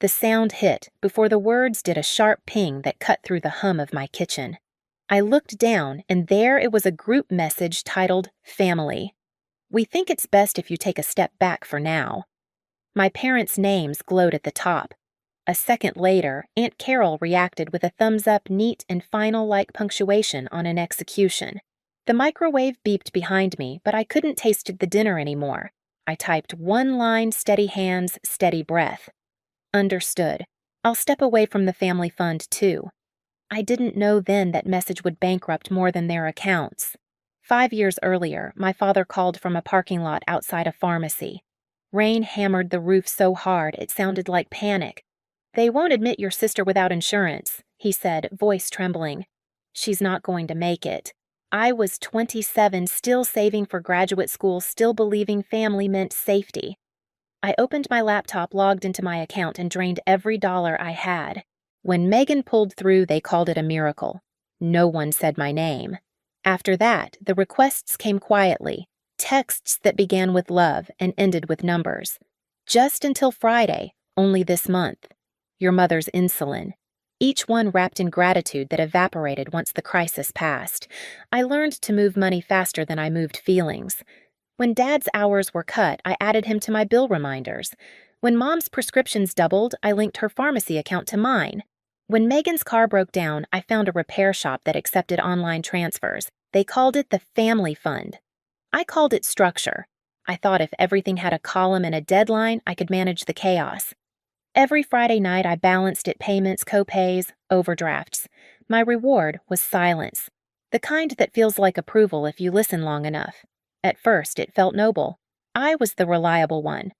The sound hit before the words did a sharp ping that cut through the hum of my kitchen. I looked down, and there it was, a group message titled Family. We think it's best if you take a step back for now. My parents' names glowed at the top. A second later, Aunt Carol reacted with a thumbs up, neat and final-like punctuation on an execution. The microwave beeped behind me, but I couldn't taste the dinner anymore. I typed one line, steady hands, steady breath. Understood. I'll step away from the family fund, too. I didn't know then that message would bankrupt more than their accounts. 5 years earlier, my father called from a parking lot outside a pharmacy. Rain hammered the roof so hard it sounded like panic. "They won't admit your sister without insurance," he said, voice trembling. "She's not going to make it." I was 27, still saving for graduate school, still believing family meant safety. I opened my laptop, logged into my account, and drained every dollar I had. When Megan pulled through, they called it a miracle. No one said my name. After that, the requests came quietly, texts that began with love and ended with numbers. Just until Friday, only this month. Your mother's insulin. Each one wrapped in gratitude that evaporated once the crisis passed. I learned to move money faster than I moved feelings. When Dad's hours were cut, I added him to my bill reminders. When Mom's prescriptions doubled, I linked her pharmacy account to mine. When Megan's car broke down, I found a repair shop that accepted online transfers. They called it the Family Fund. I called it structure. I thought if everything had a column and a deadline, I could manage the chaos. Every Friday night, I balanced it: payments, co-pays, overdrafts. My reward was silence, the kind that feels like approval if you listen long enough. At first, it felt noble. I was the reliable one,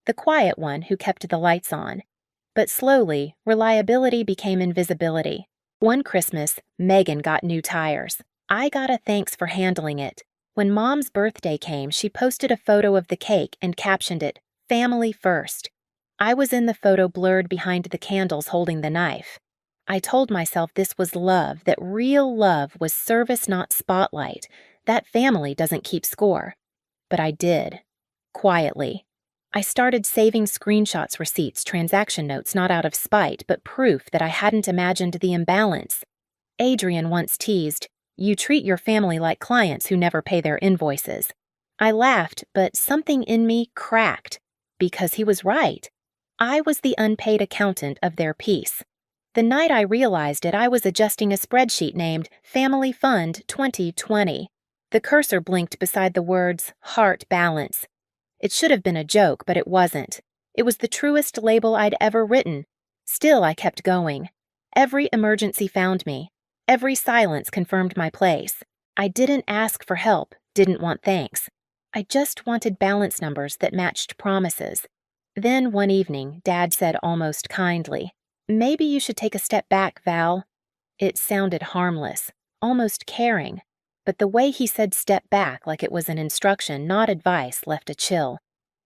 the quiet one who kept the lights on. But slowly, reliability became invisibility. One Christmas, Megan got new tires. I got a thanks for handling it. When Mom's birthday came, she posted a photo of the cake and captioned it, "Family First." I was in the photo, blurred behind the candles, holding the knife. I told myself this was love, that real love was service, not spotlight. That family doesn't keep score. But I did. Quietly. I started saving screenshots, receipts, transaction notes, not out of spite, but proof that I hadn't imagined the imbalance. Adrian once teased, "You treat your family like clients who never pay their invoices." I laughed, but something in me cracked, because he was right. I was the unpaid accountant of their peace. The night I realized it, I was adjusting a spreadsheet named Family Fund 2020. The cursor blinked beside the words, "Heart Balance." It should have been a joke, but it wasn't. It was the truest label I'd ever written. Still, I kept going. Every emergency found me. Every silence confirmed my place. I didn't ask for help, didn't want thanks. I just wanted balance numbers that matched promises. Then one evening, Dad said almost kindly, "Maybe you should take a step back, Val." It sounded harmless, almost caring. But the way he said step back, like it was an instruction, not advice, left a chill.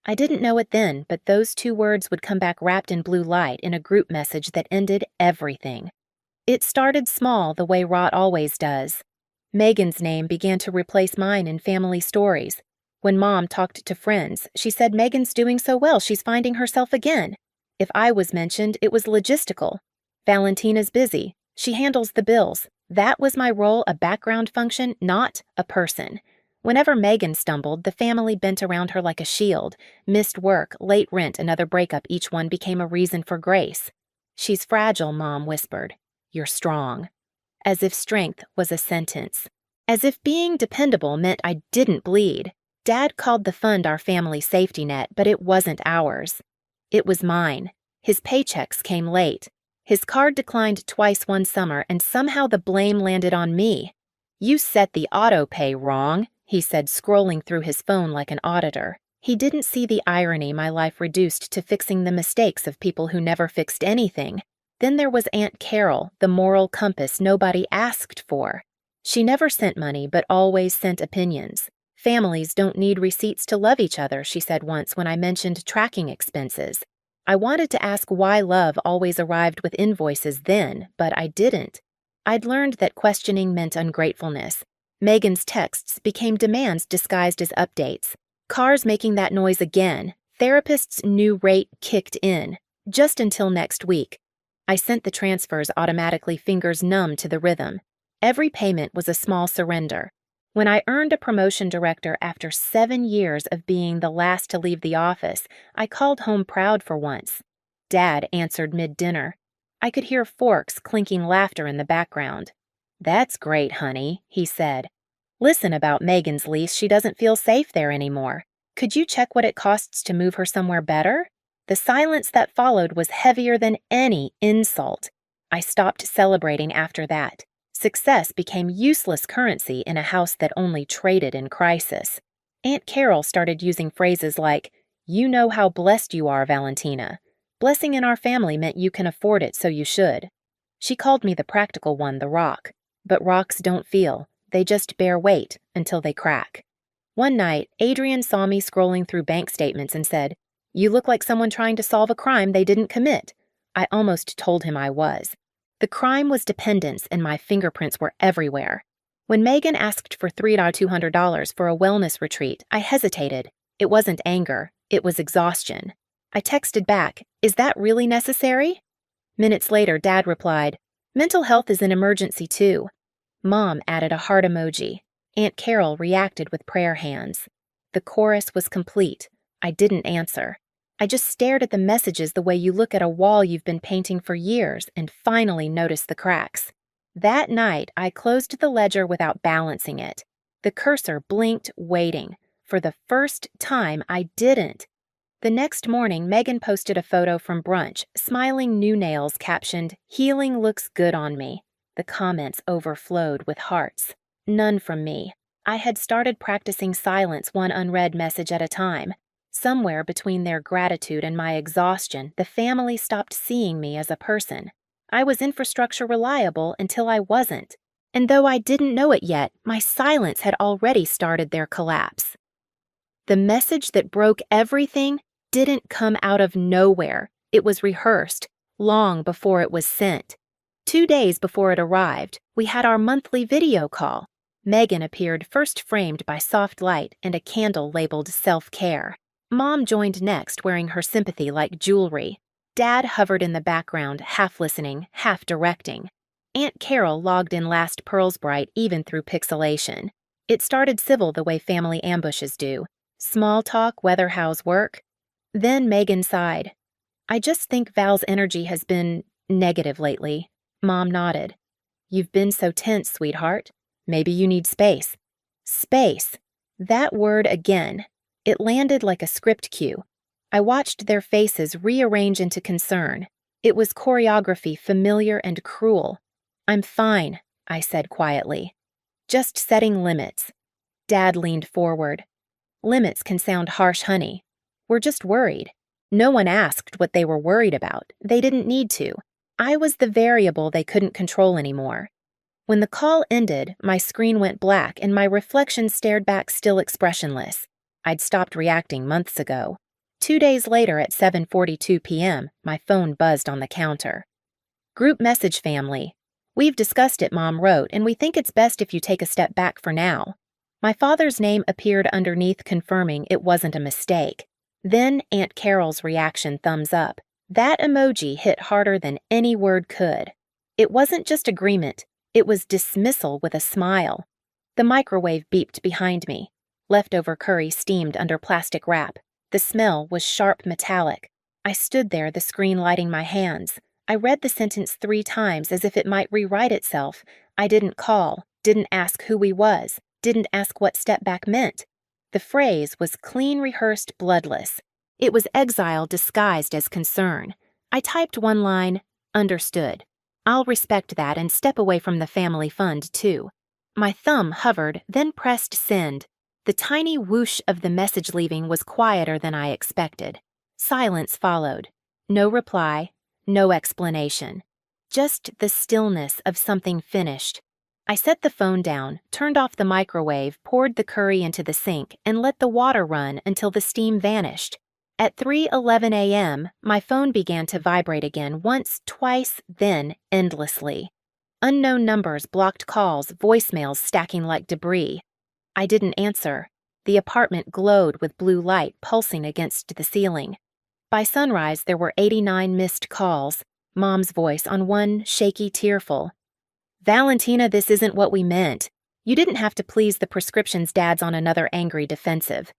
I didn't know it then, but those 2 words would come back wrapped in blue light in a group message that ended everything. It started small, the way rot always does. Megan's name began to replace mine in family stories. When Mom talked to friends, she said Megan's doing so well, she's finding herself again. If I was mentioned, it was logistical. Valentina's busy. She handles the bills. That was my role, a background function, not a person. Whenever Megan stumbled, the family bent around her like a shield. Missed work, late rent, another breakup, each one became a reason for grace. "She's fragile," Mom whispered. "You're strong." As if strength was a sentence. As if being dependable meant I didn't bleed. Dad called the fund our family safety net, but it wasn't ours. It was mine. His paychecks came late. His card declined twice one summer, and somehow the blame landed on me. "You set the auto pay wrong," he said, scrolling through his phone like an auditor. He didn't see the irony my life reduced to fixing the mistakes of people who never fixed anything. Then there was Aunt Carol, the moral compass nobody asked for. She never sent money, but always sent opinions. "Families don't need receipts to love each other," she said once when I mentioned tracking expenses. I wanted to ask why love always arrived with invoices then, but I didn't. I'd learned that questioning meant ungratefulness. Megan's texts became demands disguised as updates. Cars making that noise again. Therapist's new rate kicked in. Just until next week. I sent the transfers automatically, fingers numb to the rhythm. Every payment was a small surrender. When I earned a promotion director after 7 years of being the last to leave the office, I called home proud for once. Dad answered mid-dinner. I could hear Forks clinking laughter in the background. "That's great, honey," he said. "Listen, about Megan's lease, she doesn't feel safe there anymore. Could you check what it costs to move her somewhere better?" The silence that followed was heavier than any insult. I stopped celebrating after that. Success became useless currency in a house that only traded in crisis. Aunt Carol started using phrases like, "You know how blessed you are, Valentina. Blessing in our family meant you can afford it, so you should." She called me the practical one, the rock. But rocks don't feel. They just bear weight until they crack. One night, Adrian saw me scrolling through bank statements and said, "You look like someone trying to solve a crime they didn't commit." I almost told him I was. The crime was dependence, and my fingerprints were everywhere. When Megan asked for $3,200 for a wellness retreat, I hesitated. It wasn't anger, it was exhaustion. I texted back, "Is that really necessary?" Minutes later, Dad replied, "Mental health is an emergency too." Mom added a heart emoji. Aunt Carol reacted with prayer hands. The chorus was complete. I didn't answer. I just stared at the messages the way you look at a wall you've been painting for years and finally notice the cracks. That night, I closed the ledger without balancing it. The cursor blinked, waiting. For the first time, I didn't. The next morning, Megan posted a photo from brunch, smiling new nails captioned, "Healing looks good on me." The comments overflowed with hearts. None from me. I had started practicing silence, one unread message at a time. Somewhere between their gratitude and my exhaustion, the family stopped seeing me as a person. I was infrastructure reliable until I wasn't. And though I didn't know it yet, my silence had already started their collapse. The message that broke everything didn't come out of nowhere. It was rehearsed, long before it was sent. 2 days before it arrived, we had our monthly video call. Megan appeared first, framed by soft light and a candle labeled self-care. Mom joined next, wearing her sympathy like jewelry. Dad hovered in the background, half listening, half directing. Aunt Carol logged in last, pearls bright even through pixelation. It started civil the way family ambushes do. Small talk, whether how's work. Then Megan sighed. "I just think Val's energy has been negative lately." Mom nodded. "You've been so tense, sweetheart. Maybe you need space." Space. That word again. It landed like a script cue. I watched their faces rearrange into concern. It was choreography, familiar and cruel. "I'm fine," I said quietly. "Just setting limits." Dad leaned forward. "Limits can sound harsh, honey. We're just worried." No one asked what they were worried about. They didn't need to. I was the variable they couldn't control anymore. When the call ended, my screen went black and my reflection stared back, still expressionless. I'd stopped reacting months ago. 2 days later at 7:42 p.m., my phone buzzed on the counter. "Group message, family. We've discussed it," Mom wrote, "and we think it's best if you take a step back for now." My father's name appeared underneath, confirming it wasn't a mistake. Then Aunt Carol's reaction, thumbs up. That emoji hit harder than any word could. It wasn't just agreement, it was dismissal with a smile. The microwave beeped behind me. Leftover curry steamed under plastic wrap. The smell was sharp metallic. I stood there, the screen lighting my hands. I read the sentence 3 times as if it might rewrite itself. I didn't call, didn't ask who he was, didn't ask what step back meant. The phrase was clean, rehearsed, bloodless. It was exile disguised as concern. I typed one line, "Understood. I'll respect that and step away from the family fund, too." My thumb hovered, then pressed send. The tiny whoosh of the message leaving was quieter than I expected. Silence followed. No reply, no explanation. Just the stillness of something finished. I set the phone down, turned off the microwave, poured the curry into the sink, and let the water run until the steam vanished. At 3:11 a.m., my phone began to vibrate again, once, twice, then endlessly. Unknown numbers, blocked calls, voicemails stacking like debris. I didn't answer. The apartment glowed with blue light pulsing against the ceiling. By sunrise, there were 89 missed calls, Mom's voice on one shaky, tearful. Valentina, this isn't what we meant. You didn't have to please the prescriptions Dad's on another angry defensive.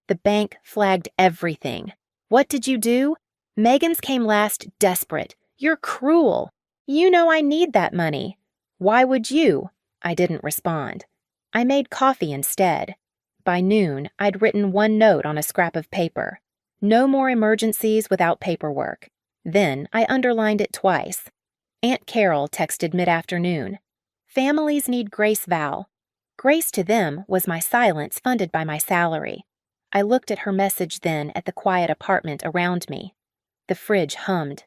The bank flagged everything. What did you do? Megan's came last, desperate. You're cruel. You know I need that money. Why would you? I didn't respond. I made coffee instead. By noon, I'd written one note on a scrap of paper. No more emergencies without paperwork. Then I underlined it twice. Aunt Carol texted mid-afternoon. Families need grace, Val. Grace to them was my silence funded by my salary. I looked at her message then at the quiet apartment around me. The fridge hummed.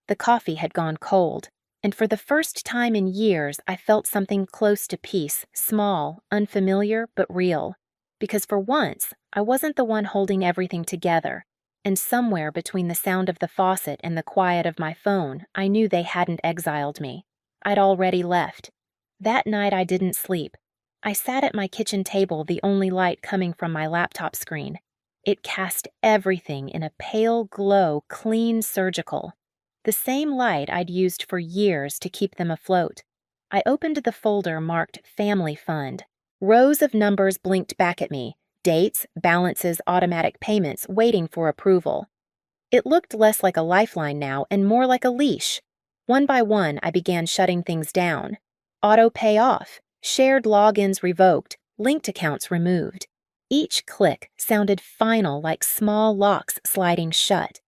The coffee had gone cold, and for the first time in years I felt something close to peace, small, unfamiliar, but real. Because for once, I wasn't the one holding everything together, and somewhere between the sound of the faucet and the quiet of my phone, I knew they hadn't exiled me. I'd already left. That night I didn't sleep. I sat at my kitchen table, the only light coming from my laptop screen. It cast everything in a pale glow, clean, surgical. The same light I'd used for years to keep them afloat. I opened the folder marked Family Fund. Rows of numbers blinked back at me, dates, balances, automatic payments waiting for approval. It looked less like a lifeline now and more like a leash. One by one, I began shutting things down. Auto pay off, shared logins revoked, linked accounts removed. Each click sounded final, like small locks sliding shut.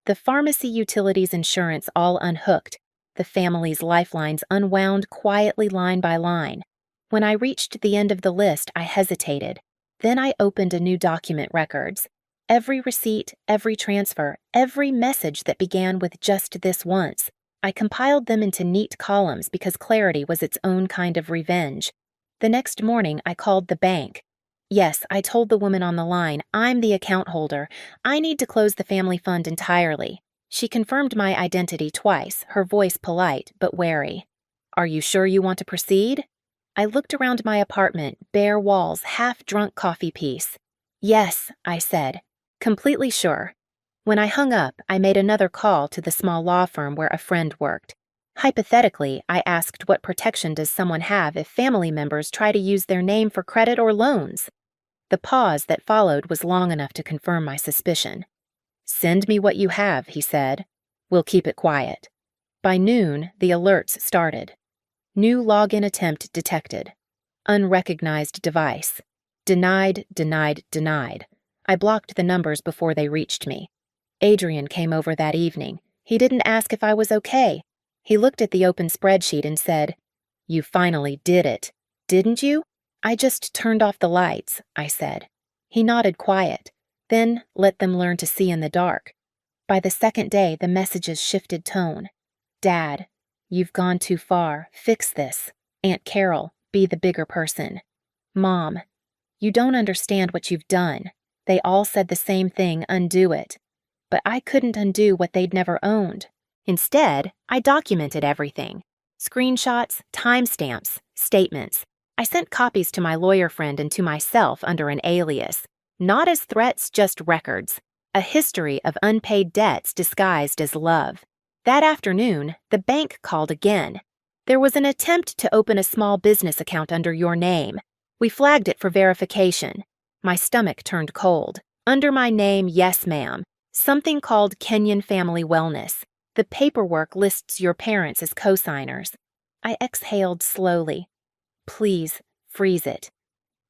The pharmacy utilities insurance all unhooked, the family's lifelines unwound quietly line by line. When I reached the end of the list, I hesitated. Then I opened a new document records. Every receipt, every transfer, every message that began with just this once. I compiled them into neat columns because clarity was its own kind of revenge. The next morning, I called the bank. Yes, I told the woman on the line, I'm the account holder. I need to close the family fund entirely. She confirmed my identity twice, her voice polite but wary. Are you sure you want to proceed? I looked around my apartment, bare walls, half-drunk coffee piece. Yes, I said, completely sure. When I hung up, I made another call to the small law firm where a friend worked. Hypothetically, I asked what protection does someone have if family members try to use their name for credit or loans? The pause that followed was long enough to confirm my suspicion. Send me what you have, he said. We'll keep it quiet. By noon, the alerts started. New login attempt detected. Unrecognized device. Denied, denied, denied. I blocked the numbers before they reached me. Adrian came over that evening. He didn't ask if I was okay. He looked at the open spreadsheet and said, You finally did it, didn't you? I just turned off the lights, I said. He nodded quiet, then let them learn to see in the dark. By the second day, the messages shifted tone. Dad, you've gone too far. Fix this. Aunt Carol, be the bigger person. Mom, you don't understand what you've done. They all said the same thing, undo it. But I couldn't undo what they'd never owned. Instead, I documented everything. Screenshots, timestamps, statements. I sent copies to my lawyer friend and to myself under an alias. Not as threats, just records. A history of unpaid debts disguised as love. That afternoon, the bank called again. There was an attempt to open a small business account under your name. We flagged it for verification. My stomach turned cold. Under my name, yes, ma'am. Something called Kenyon Family Wellness. The paperwork lists your parents as co-signers. I exhaled slowly. Please, freeze it.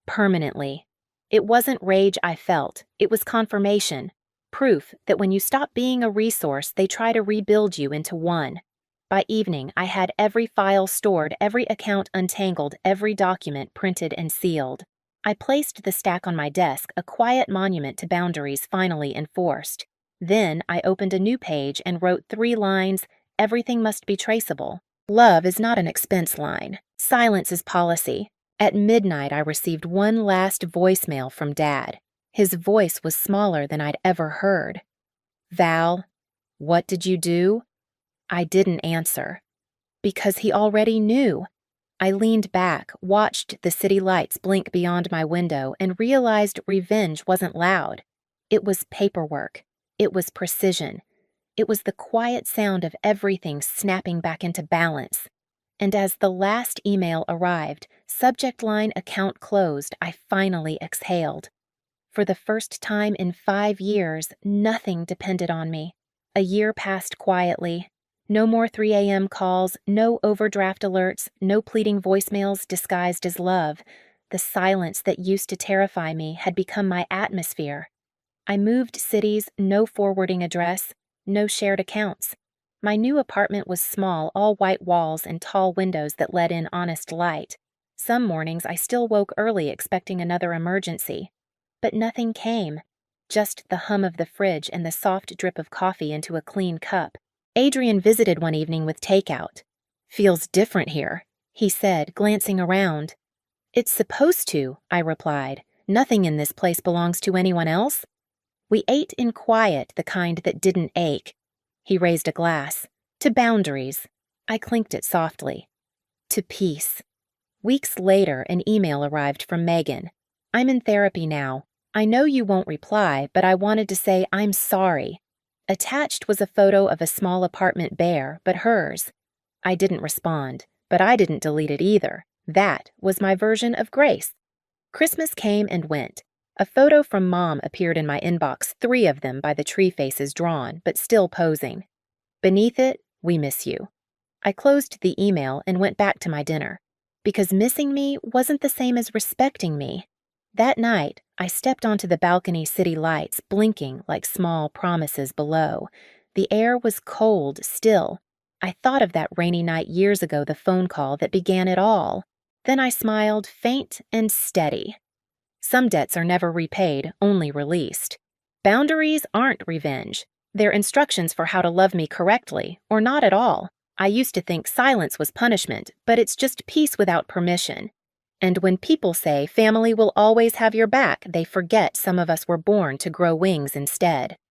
Permanently. It wasn't rage I felt. It was confirmation. Proof that when you stop being a resource, they try to rebuild you into one. By evening, I had every file stored, every account untangled, every document printed and sealed. I placed the stack on my desk, a quiet monument to boundaries finally enforced. Then I opened a new page and wrote 3 lines, everything must be traceable. Love is not an expense line. Silence is policy. At midnight, I received one last voicemail from Dad. His voice was smaller than I'd ever heard. Val, what did you do? I didn't answer. Because he already knew. I leaned back, watched the city lights blink beyond my window, and realized revenge wasn't loud. It was paperwork. It was precision. It was the quiet sound of everything snapping back into balance. And as the last email arrived, subject line account closed, I finally exhaled. For the first time in 5 years, nothing depended on me. A year passed quietly. No more 3 a.m. calls, no overdraft alerts, no pleading voicemails disguised as love. The silence that used to terrify me had become my atmosphere. I moved cities, no forwarding address, no shared accounts. My new apartment was small, all white walls and tall windows that let in honest light. Some mornings I still woke early expecting another emergency. But nothing came. Just the hum of the fridge and the soft drip of coffee into a clean cup. Adrian visited one evening with takeout. "Feels different here," he said, glancing around. "It's supposed to," I replied. "Nothing in this place belongs to anyone else." We ate in quiet, the kind that didn't ache. He raised a glass. "To boundaries." I clinked it softly. "To peace." Weeks later, an email arrived from Megan. "I'm in therapy now. I know you won't reply, but I wanted to say I'm sorry." Attached was a photo of a small apartment bare, but hers. I didn't respond, but I didn't delete it either. That was my version of grace. Christmas came and went. A photo from Mom appeared in my inbox, 3 of them by the tree faces drawn, but still posing. Beneath it, "We miss you." I closed the email and went back to my dinner, because missing me wasn't the same as respecting me. That night, I stepped onto the balcony city lights, blinking like small promises below. The air was cold still. I thought of that rainy night years ago, the phone call that began it all. Then I smiled, faint and steady. Some debts are never repaid, only released. Boundaries aren't revenge. They're instructions for how to love me correctly, or not at all. I used to think silence was punishment, but it's just peace without permission. And when people say family will always have your back, they forget some of us were born to grow wings instead.